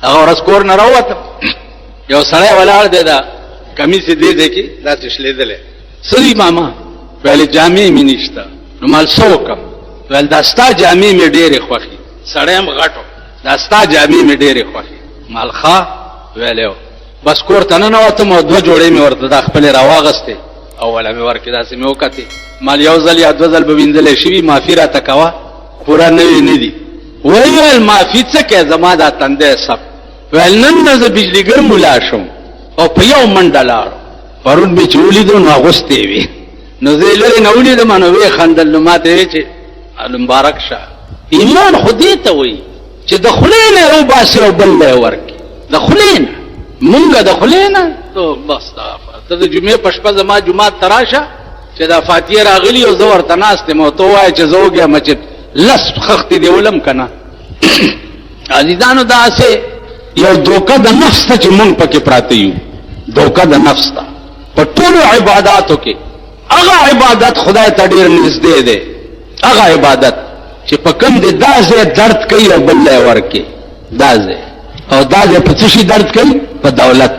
هغه ورځ کور نه راووتم، یو سړی ولاړ دی دا کمیس یې دې کې داسې شلېدلی. څه دي ماما؟ ویل جامې مې نشته. نو مال څه وکړم؟ ویل دا ستا جامې مې ډېرې خوښې. سړی هم غټ و، دا ستا جامې مې ډېرې خوښې. مال ښه؟ ویل یو. بس کور ته ننوتم او 2 جوړې مې ورته دا خپلې راواغستې او وله مې ورکړې، داسې مې وکتې. مال یو ځل یا 2 ځل به وینځلی شوي، معافي راته کوه، پوره نوې نه دي. ویل معافي څه کوې، زما دا تندی سب. ویل نن نه زه بجلیګر ملا شم او په یو منډه لاړم. پرون مې چې ولیدو نو اغوستې وې، نو زه یې لرې نه ولیدم، نو ویې خندل. نو ما ته ویې چې مبارک شه. ایمان خو دې ته وایي چې د خولې نه روباسي او بل ته یې ورکړي. د خولې نه مونږ د خولې نه بس ته د جمعې په شپه زما جومات ته راشه چې دا فاتحه راغلي او زه ورته ناست یم او ته ووایې چې زه وږیم چې لس خښتې دې ولم که نه. عزیزانو داسې یو دوکه د نفس ته چې مونږ پکې پراته یو، دوکه د نفس ته. په ټولو عباداتو کې هغه عبادت خدای ته ډېر نږدې دی، هغه عبادت چې په کوم دی دا ځای درد کوي او بل ځای ورکړي. دا ځای او دا ځای په څه شي درد کوي؟ په دولت.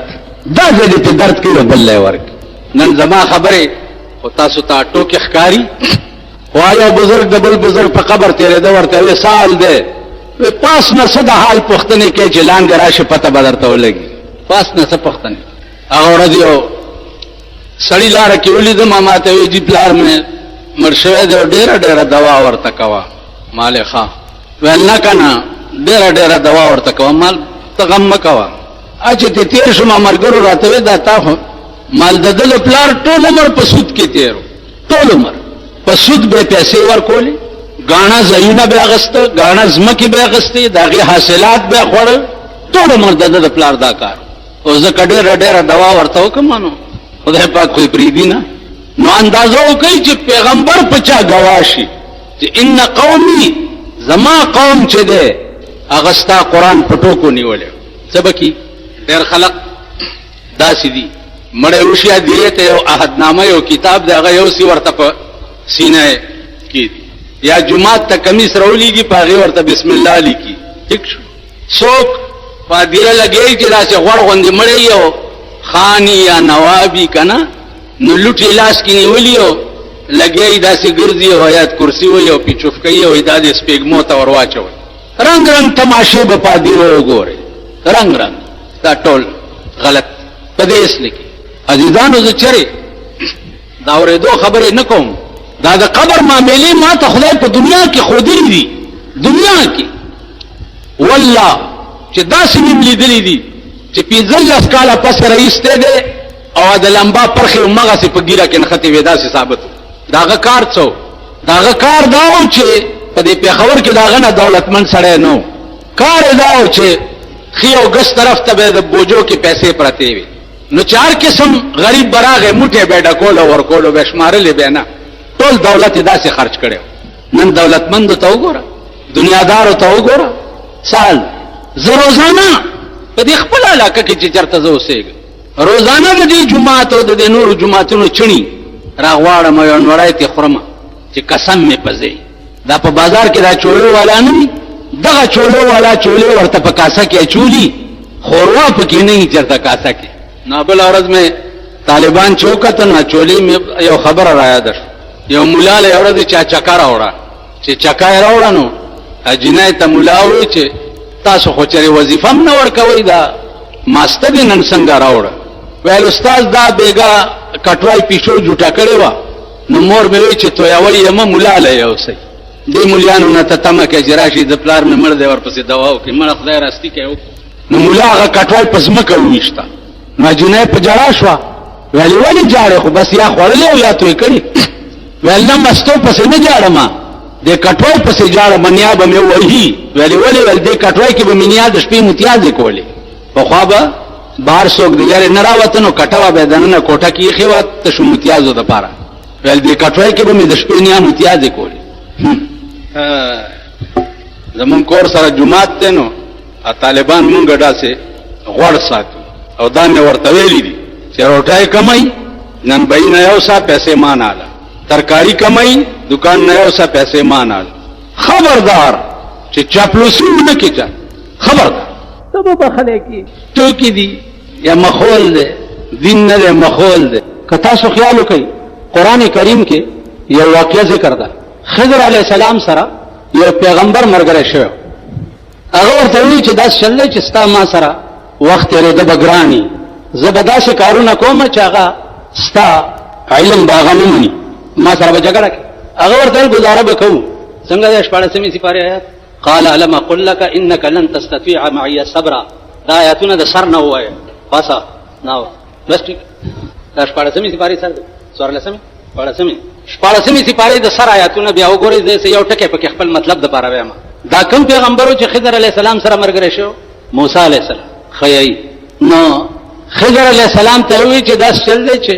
دا ځای دې په درد کوي او بل ځای ورکړي. نن زما خبرې خو تاسو ته ټوکې ښکاري، خو یو بزرګ د بل بزرګ په قبر تېرېده، ورته ویې سال دی، پاس نه څه د حال پوښتنې کوي چې لاندې راشي پته به درته ولګي. پاس نه څه پوښتنې. هغه ورځ یو سړي لاره کې ولیدم، ما ته ویې جي پلار مې مړ شوی دی او ډېره دوا ورته کوه. مال یې ښه. ویل نه که نه ډېره دوا ورته کوه. مال ته غم مه کوه. چې ته تېر شوم ملګرو راته ویې دا تا خو مال د ده د پلار ټول عمر په سود کې تېر و، ټول عمر په سود به یې پیسې ورکولې، ګاڼه ځایونه به یې اخېسته، ګاڼه ځمکې به یې اخېستې، د هغې حاصلات به یې خوړل، ټول عمر د ده د پلار دا کار. او ځکه ډېره دوا ورته وکړم نو خدای پاک خو یې پرېږدي نه. نو اندازه وکړئ چې پیغمبر په چا ګواه شي چې ان قومي، زما قوم چې دی هغه ستا قرآن په ټوکو نیولی. څه به کي؟ ډېر خلق داسې دي مړی وشي ادیرې ته یو عهدنامه یو کتاب دی، هغه یو سی ورته په سینه کې دي، یا جومات ته کمیس راولیږي په هغې ورته بسم الله لیکي. ټیک شو. څوک په ادیره لګوي چې داسې غوړ غوندې مړی یو خاني یا نوابي که نه، نو لوټې لاس کې نیولي او لګیایي داسې ګرځي او هیات کرسي وایي او پیچوف کوي او دا دې سپېږمو ته ور واچوئ. رنګ تماشې به په ادیرو وګورئ، رنګ دا ټول غلط په دې اصل کې. عزیزانو زه چرې دا اورېدو خبرې نه کوم، دا د قبر معاملې ما ته خدای په دنیا کې ښودلي دي. دنیا کې والله چې داسې مې لیدلي دي چې 15 کاله پس رئیستی دی او د لمبا پرخې همغسې په ګیره کې نښتې وې، داسې ثابت و. د هغه کار څه و؟ د هغه کار دا و چې په دې پېښور کې د هغه نه دولتمند سړی نه و. کار یې دا و چې ښي او ګس طرف ته به د بوجو کې پیسې پرتې وې، نو چې هر قسم غریب به راغی موټی به یې ډکول او ورکول او به یې شمارلې به نه، ټول دولت یې داسې خرچ کړی. نن دولتمندو ته وګوره، دنیادارو ته وګوره. سال زه روزانه په دې خپل علاقه کې چې چېرته زه اوسېږم، روزانه د دې جومات او د دې نورو جوماتونو چڼي راغواړم او یو نوری ترې خورم چې قسم مې په ځای دا په بازار کې دا چولو والا نه وي، دغه چولو والا چولې ورته په کاسه کې اچولي، خوروا پکې نه وي چېرته کاسه کې. نو بله ورځ مې طالبان چې وکتل نو چولې مې یو خبره را یاده شوه. یو ملا له یو ورځ چا چکه راوړه، چې چکه یې راوړه نو جنۍ ته ملا وویل چې تاسو خو چېرې وظیفه هم نه ورکوئ، دا ماسته دې نن څنګه راوړه؟ ویل استاد دا بیګا کټوای پیشو جوټه کړې وه، نو مور مې وایي چې تویول یې مه ملا له یوسئ. دې ملیانو نه ته تمه کوې چې راشي د پلار مې مړ دی ورپسې دوا وکړي، مړه خدای راستي کوي وکړو. نو ملا هغه کټوای په ځمکه وویشته. نو جنۍ په ژړا شوه، ویل ولې جاړې؟ خو بس یا خوړلې او یا توی کړې. ویل نه مستو پسې نه جاړم، دې کټوای پسې جاړم، نیا به مې وهي. ویلې ولې؟ ویل دې کټوای کې به مې نیا د شپې متیازې کولې، پخوا به بهر څوک د لرې نه راوته نو کټوه به یې دننه کوټه کې ایښې وه تشو متیازو دپاره. ویل دې کټوای کې به مې د شپې نیا متیازې کولې. زمونږ کور سره جومات دی نو طالبان مونږ داسې غوړ ساتي او دا مې ورته ویلي دي چې روټۍ کمئ نن بهي نه یو سا پیسې ما ناله، ترکاري کمئ دکان نه یو سا پیسې ما ناله. خبردار چې چاپلوسي ونه کړي، خبردار. ته به بخلی کی ټوکی دي یا مخول دی دین نه دی مخول دی که تاسو خیال وکئ قرآن کریم کې یو واقعه ذکر ده خضر علیه السلام سره یو پیغمبر ملګری شوی هغه ورته وایي چې دا چل دی چې ستا ما سره وخت تېرېده به ګراني زه به داسې کارونه کوم چې هغه ستا علم به هغه نه مني ما سره به جګړه کوي هغه ورته ویل ګزاره به کوو څنګه دی 14مې سپارې آیات قال الم اقل لك انك لن تستطيع معي صبرا دا آیاتونه د سر نه ووایه پاسه نه بس ټیک دا 14مې سپارې سر دی 14مې سپارې د سر آیاتونه بیا وګورئ زه یو ټکی پکې خپل مطلب د پاره وایم دا کوم پیغمبرو چې خضر علیه السلام سره ملګری شو موسی علیه السلام خیای نو خضر علیه السلام ته وی چې دا چل دی چې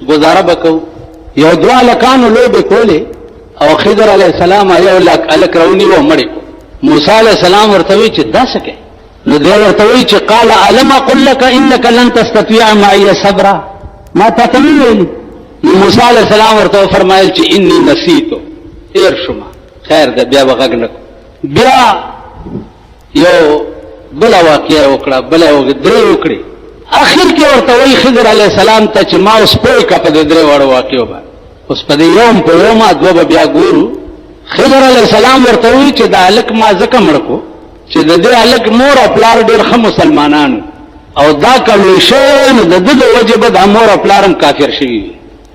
گزاره وکړو یو دوه لکانو لوبې کولې او خضر علیه السلام یو الک راونی و مړی موسی علیه السلام ورته وی چې دا څه نو دی ورته وی چې قال الم اقل لك انك لن تستطيع معي صبرا ما ته ویل موسی علیه السلام ورته فرمایل چې انی نسیتو ایر شما خیر ده بیا وغږ نکو بیا یو بل واقعه وکړه بل درې وکړي اخر کې ورته وی خضر علیه السلام ته چې ما اوس پوه کا په درې وړو واقعو باندې اوس په یوم په یوم دوه بیا ګورو خضر علیه السلام ورته وی چې دا الک ما ځکه مړ کو چې د دې الک مور او پلار ډېر ښه مسلمانانو او دا کله شی نو د دې وجبه د مور او پلارم کافر شي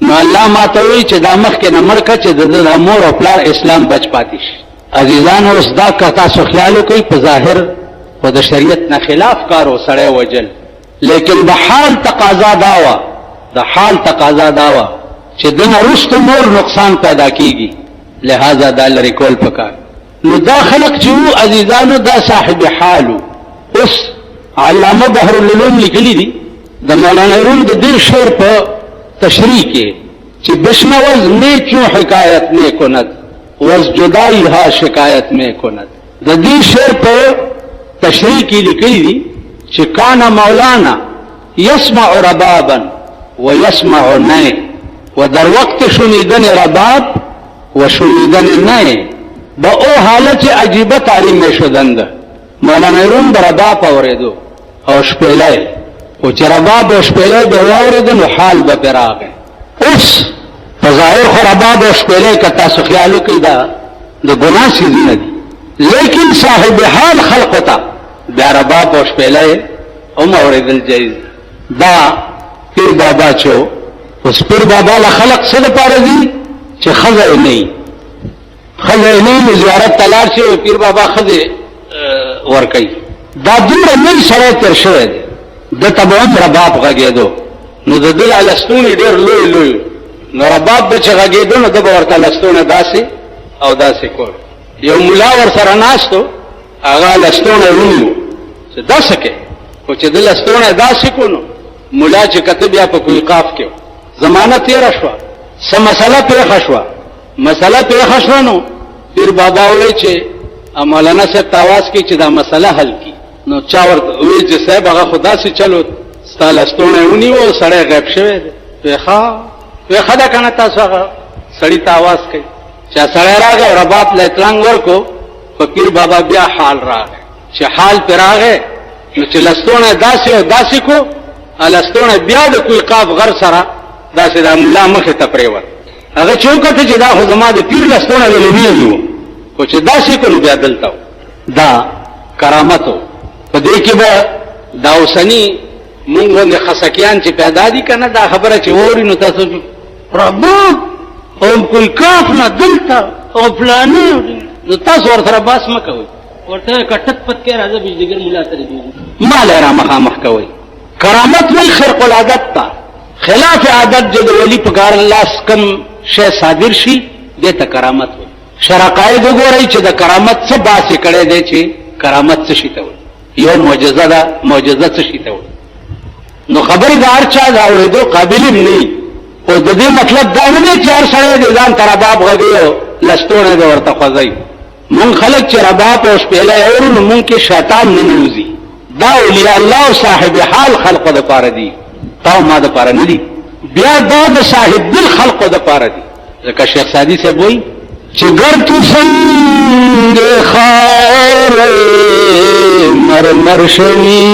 نو الله ما ته وی چې دا مخ کې نمبر کا چې د مور او پلار اسلام بچ پاتې شي عزیزانو اوس دا کتا سو خیال کوي په ظاهر او د شریعت نه خلاف کارو سړی وجل لیکن د حال تقاضا داوا د حال تقاضا داوا چې د نرست مور نقصان پیدا کیږي لہذا دا لري کول پکار نو دا خلق چې وو عزیزانو دا صاحب حالو اوس علامه بحر العلوم لیکلی دي د مولانا روم د دې شعر په تشریح کې چې بشنوز نیکیوں حکایت میں کند وز جدائی ہا شکایت میں کند د دې شعر په تشریح کې لیکلی دي چې کان مولانا يسمع ربابا ويسمع نای و در وقت شنیدن رباب و شنیدن نای با او حالت عجیبه تعلیم شدند مولانا روم در رباب اوریدو او شپیلای او چې رباب او شپیلای به اوریدل نو حال به پراغه اوس فظاهر خو رباب او شپیلای کتا سو خیالو کې دا د ګناه شي نه دي لیکن صاحب حال خلق تا بیا رباب او شپیلای او اوریدل جایز دا پیر بابا چو اوس پیر بابا له خلق څه لپاره دي چې خزه نه خزه نه زیارت تلار شي پیر بابا خزه ور کوي دا دومره نن سره تر شوی دی د تبعون رباب غږېدو نو د دل الستون ډېر لوی لوی نو رباب به چې غږېدو نو د ورته لستونه داسې او داسې کول یو مولا ور سره ناستو هغه لستونه ونیو چې داسې کې او چې د لستونه داسې کو نو مولا چې کتب یا په کوی قاف کې زمانہ تیر شو سم مسله پیښ شو مسله پیښ شو نو پیر بابا وایي چې مولانا صاحب تاواز کې چې دا مسله حل کی نو چا ورته ویل چې صاحب هغه خدا سي چلو ستاله ستونه ونیو سړی غیب شوی دی ښه دا کنه تاسو هغه سړی ته आवाज کوي چې سړی راغی رباب له اطلاق ورکو فقیر بابا بیا حال راغی چې حال پر راغی نو چې لستونه داسې کو لستونه بیا د کوی قاف غر سره داسې د مولا مخه ته پریور هغه چوکته چې دا خو زما د پیر لستونه لوي او چې داسې کو بیا دلته دا کرامتو په دې کې به دا اوسنی مونږ د خسکیان چې پیدا دي کنه دا خبره چې ووري نو تاسو رباب او کوئی کاف نه دلته او فلانه نو تاسو ورته باس مکوئ ورته کټت پت کې راځي بجلیګر مولا ته دی مال را مخامخ کوي کرامت وی خرق العادت تا خلاف عادت جو ولی پکار الله کم شی صادر شي دته کرامت وي شرقایق وګورئ چې د کرامت څه باسي کړي دي چې کرامت څه شي ته وي یو معجزه ده معجزه څه شي ته وي نو خبردار چا دا اورېدو قابل نه او د دې مطلب دا نه چې هر سړی د ځان تر باب غږیو لستونه د ورته خوځي مون خلک چې رباب او شپېله اورو نو مون کې شیطان نه نوزي دا اولیاء الله صاحب حال خلق د پاره دي تاو ما د پاره نه دي بیا دا د صاحب دل خلق د پاره دي ځکه شیخ سادی صاحب وایي چې ګر تو څنګه خار مرمر شوي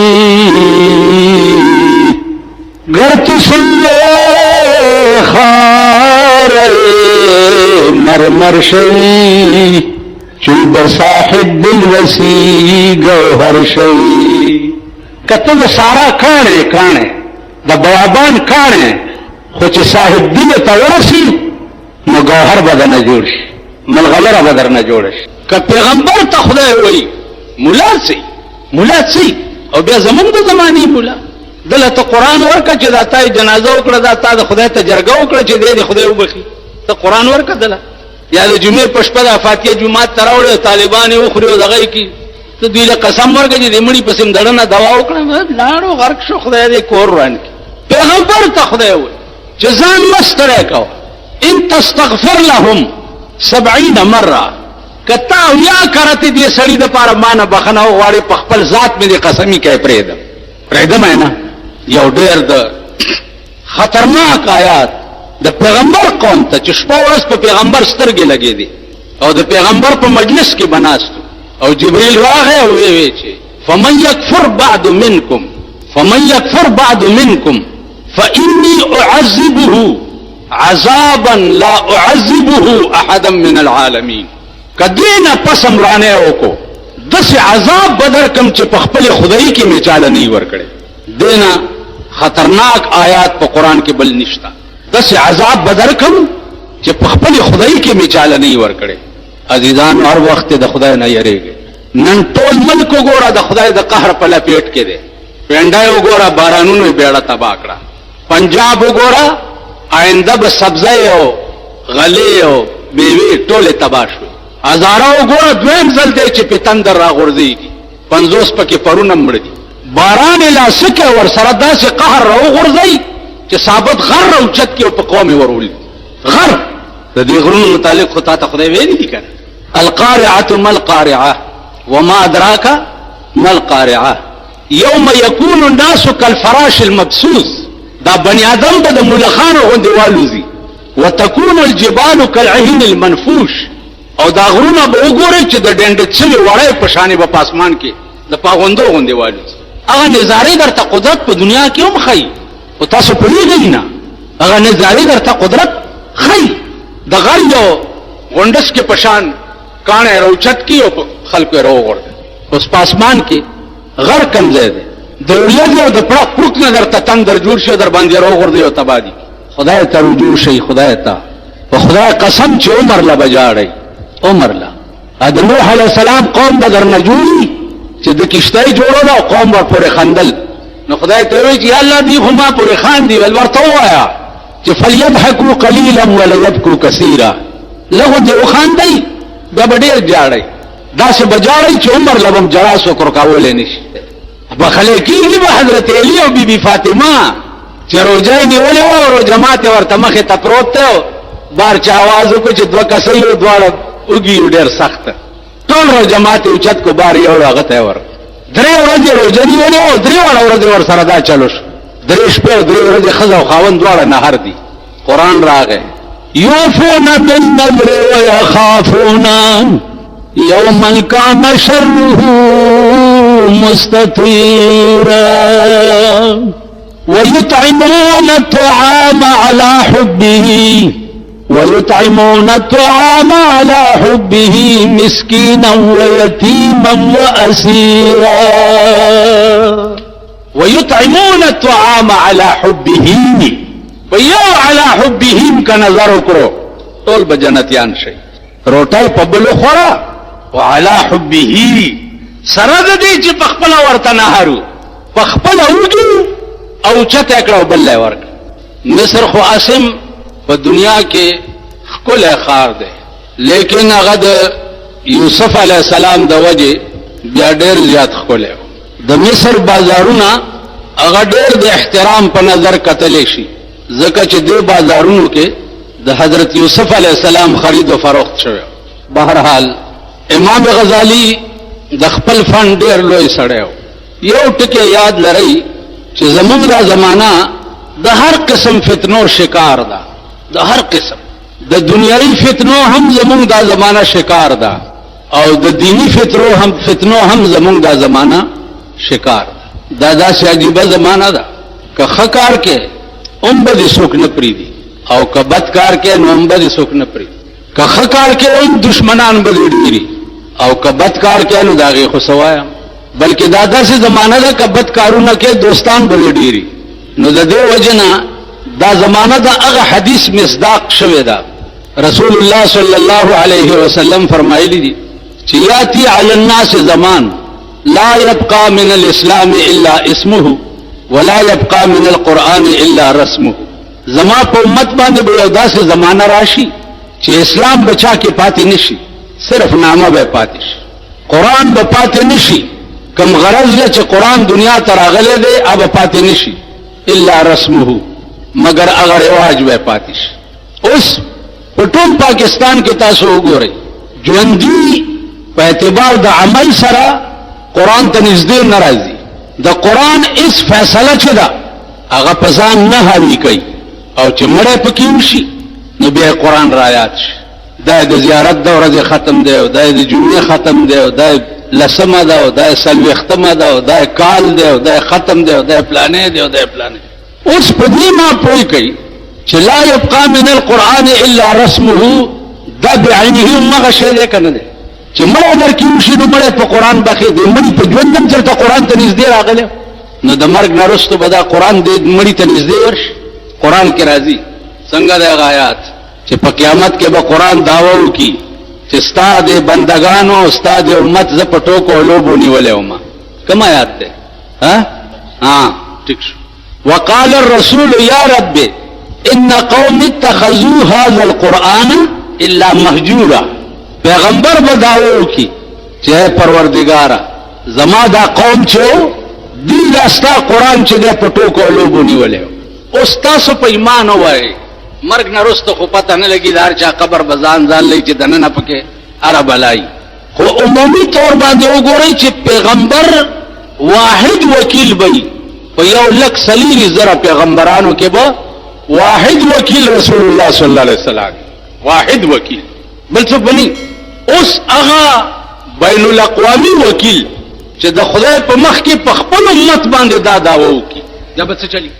ګر تو څنګه خار مرمر شوي چوب صاحب بالوسی گوهر شوي کته د سارا کاڼه د بیابان کاڼه خو چې صاحب دل ته ورسي نو گوهر بدنه جوړ شي ملغلره بدرنه جوړ شي که پیغمبر ته خدای وایي مولا سي او بیا زمونږ د زماني مولا دله ته قرآن ورکړه چې دا تا جنازه وکړه دا تا د خدای ته جرګه وکړه چې دې خدای وبخي ته قرآن ورکړه دله یا د جمعې په شپه د فاتحه جمعات ته راوړې طالبان یې وخوري او دغه یې کړي ته دوی له قسم ورکړه چې د مړي پسې دړنه دوا وکړه لاړو غرق شو خدای دې کور وران کړي پیغمبر ته خدای وایي چې ځان مه ستړی کوه ان تستغفر لهم 70 مره کتا او یا کرته دې سړي د پاره مانه بخنه وغواړي په خپل ذات مې دې قسمی کوي پرېدم نه یو ډېر د خطرناک آیات د پیغمبر قوم ته چې شپه ورځ په پیغمبر سترګې لګې دي او د پیغمبر په مجلس کې بناستو او جبريل راغی او وی چې فمن يكفر بعد منكم فإني أعذبه عذابا لا أعذبه أحدا من العالمين کدینا پسم رانه وکړو دسه عذاب بدر کم چې په خپل خدای کې میچاله نه ورکړي دینا خطرناک آیات په قران کې بل نشتا دسه عذاب بدر کم چې په خپل خدای کې میچاله نه ورکړي عزیزان هر وخت د خدای نه یریږي نن ټول ملک وګوره د خدای د قهر په لپیټ کې دی پنډای وګوره بارانونو بیړه تبا کړه پنجاب وګوره آینده به سبزی او غلې او میوه ټول تبا شو هزاره وګوره دویم ځل دی چې په تندر راغورځيږي 50 پکې پرونه مړ دي باران لاسکه ور سره داسې قهر راغورځي چې ثابت غر او چت کې په قوم ورول غر د دې غرونو متعلق خدای ته خدای ویلي دي کنه القارعه ما القارعه وما ادراك ما القارعه يوم يكون الناس كالفراش المبثوث دا بني ادم به د ملخانو غوندې والوزي وتكون الجبال كالعهن المنفوش او دا غرونه به وګورئ چې د ډنډ څلې وړای په شانې به پاسمان کې د پاغوندو غوندې والوزي هغه نظارې درته قدرت په دنیا کې هم ښایي خو تاسو پوهېږئ نه هغه نظارې درته قدرت ښایي د غر یو غونډس کې په شان کاڼی راوچت کي او خلکو یې راوغورځي اوس په اسمان کې غر کم ځای دی د ورلګي او د پړق پړق نه درته تندر جوړ شي در باندې راوغورځي او تباه دي خدای ته رجوع شئ خدای ته په خدای قسم چې عمر له بجاړئ عمر له د نوح علیه السلام قوم به درنه جوړي چې د کشتۍ جوړول او قوم به پورې خندل نو خدای ته وایي چې یا الله دوی خو ما پورې خاندي ول ورته ووایه چې فلیضحکوا قلیلا وليبکوا کثیرا لږ دې وخاندئ بیا به ډېر جاړئ داسې به جاړئ چې عمر له به هم جړا سوکر کولی نه شي بخلی کېږي به حضرت علی او بی بی فاطمه چې روژه یې نیولې وه او روژه ماتې ورته مخې ته پروت دی بار چې آواز وکړو چې دوه کسۍ یو دواړه اوږي یو ډېر سخته ټول روژه ماتې اوچت کو بار یې وړو هغه ته یې ورکړ 3 ورځې روژه نیولې وه او 3 ورځې ورسره دا چلو شو 3 شپې او 3 ورځې ښځه او خاوند دواړه نهر دي قرآن راغی یوفون بالنذر ویخافون یوما کان شره مستطیرا ويطعمون الطعام على حبه مسكينا ويتيما وأسيرا ويطعمون الطعام على حبه ويو على حبه كنظر وکړو ټول بجنتیان شي روټای په بل خورا وعلى حبه سره د دې چې په خپل ورته نهارو په خپل اوږو او چته کړو بل ورک مصر خو اسم په دنیا کې خپل خار دی لیکن هغه د یوسف علی السلام د وجه بیا ډېر زیات خپل د مصر بازارونه هغه ډېر د احترام په نظر کتل شي ځکه چې د بازارونو کې د حضرت یوسف علی السلام خرید او فروخت شوی بهرحال امام غزالی د خپل فن ډېر لوی سړی یو ټکی یاد لرئ چې زموږ دا زمانہ د هر قسم فتنو شکار ده د هر قسم د دنیاوی فتنو هم زمونږ دا زمانہ شکار ده او د دینی فتنو هم زمونږ دا زمانہ شکار ده. دا داسې عجیبه زمانہ ده که ښه کار کې هم به دې څوک نه پرېږدي او که بد کار کې نو هم به دې څوک نه پرېږدي. که ښه کار کې هم دشمنان به دې ډېري او که بد کار کې نو د هغې خو څه وایم. بلکې دا داسې زمانہ ده که بد کارونه کې دوستان به دې ډېري. نو د دې وجه نه دا زمانہ د هغه حدیث مصداق شوې ده. رسول الله صلی الله علیه وسلم فرمایلی دي چې یاتی علی الناس زمان لا يبقى من الاسلام الا اسمه ولا يبقى من القرآن الا رسمه. زما په امت باندې به یو داسې زمانہ راشي چې اسلام بچا کې پاتې نشي، صرف نامه به پاتې شي، قرآن به پاتې نشي. کم غرض له چې قرآن دنیا ته راغلی دی هغه پاتې نشي الا رسمه، مگر هغه رواج به پاتې شي. اوس په ټول پاکستان کې تاسو وګورئ ژوندي په اعتبار د عمل سره قرآن ته نږدې نه راځي. د قرآن اس فیصله چې ده هغه په ځان نه حاوي کوي او چې مړی پکې وشي نو بیا قرآن رایاد شي. دا د زیارت د ورځې ختم دی او دا د جمعې ختم دی او دا لسمه ده او دا څلوېښتمه ده او دا کال دی او دا ختم دی او دا پلانې دی او دا پلانې. اوس په دې ما پوه کوي چې لا يبقى من القرآن الا رسمه، دا بعینه مغه شی دی که نه دی چې مړی درکې وشي نو مړی په قرآن بخې دی. مړي په ژوند هم چېرته قرآن ته نږدې راغلی نو د مرګ نه وروسته به دا قرآن دی مړي ته نږدې ورشي. قرآن کې راځي څنګه د هغه آیات چې په قیامت کې به قرآن دعوه وکړي چې ستا د بندګانو ستا د امت زه په ټوکو او لوبو نیولی وم. کوم آیات دی؟ ټیک شو. وقال الرسول یا رب ان قوم اتخذوا هذا القرآن الا مهجورا. پیغمبر به دعوه وکړي چې پروردګاره زما دا قوم چې دی دا ستا قرآن چې دی په ټوکو او لوبو نیولی و. اوس تاسو په ایمان ووایئ مرګ نه وروسته خو پته نه لګي د هر چا قبر به ځان لګي چې دننه پکې هره بلایي. خو عمومي طور باندې وګورئ چې پیغمبر واحد وکیل به په 1,40,000 پیغمبرانو کې به واحد وکیل رسول الله صلی الله علیه وسلم، واحد وکیل، بل څه بني. اوس هغه بین الاقوامی وکیل چې د خدای په مخ کې په خپل امت باندې دا دعوه وکړي دا به څه چلی؟